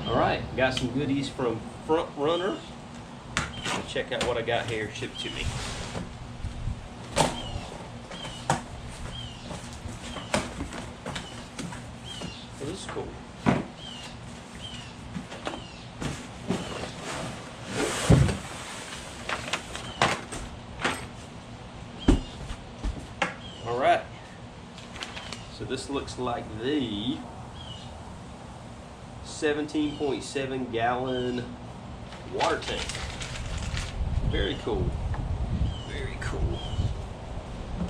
All right, got some goodies from Front Runner. Check out what I got here shipped to me. Oh, this is cool. All right, so this looks like the 17.7 gallon water tank. Very cool. Very cool.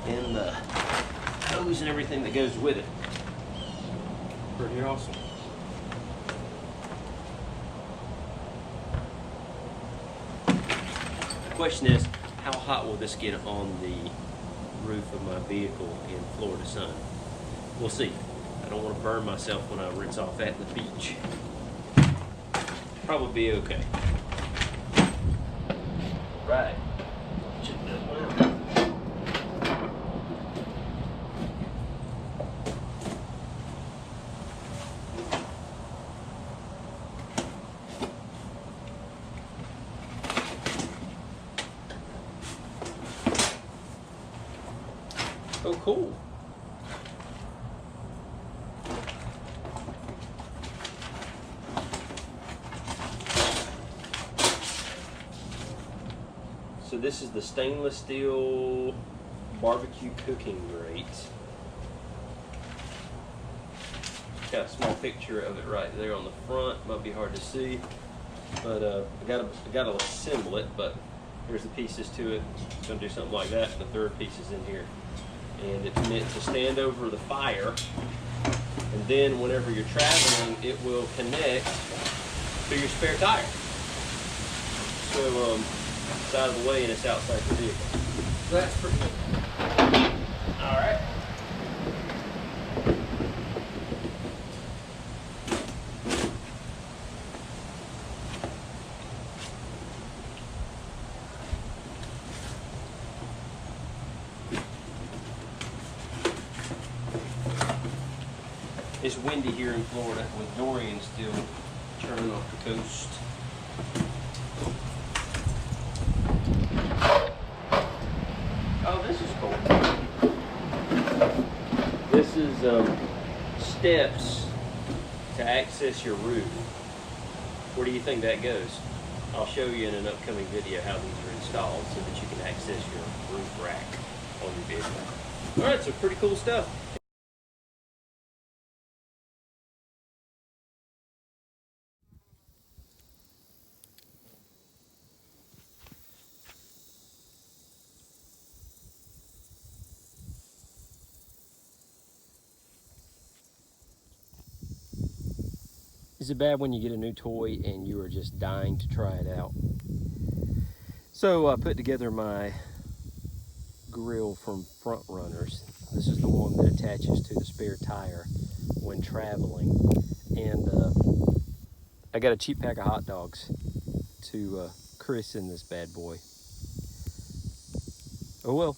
And the hose and everything that goes with it. Pretty awesome. The question is, how hot will this get on the roof of my vehicle in Florida sun? We'll see. I don't want to burn myself when I rinse off at the beach. Probably be okay. Right. Check that one out. Oh, cool. So this is the stainless steel barbecue cooking grate. Got a small picture of it right there on the front. Might be hard to see, but I gotta assemble it. But here's the pieces to it. It's gonna do something like that. The third piece is in here, and it's meant to stand over the fire. And then whenever you're traveling, it will connect to your spare tire. So it's out of the way and it's outside the vehicle. So that's pretty good. All right. It's windy here in Florida with Dorian still churning off the coast. Oh, this is cool. This is steps to access your roof. Where do you think that goes? I'll show you in an upcoming video how these are installed so that you can access your roof rack on your vehicle. All right, so pretty cool stuff. Is it bad when you get a new toy and you are just dying to try it out? So I put together my grill from Front Runners. This is the one that attaches to the spare tire when traveling. And I got a cheap pack of hot dogs to christen this bad boy. Oh well.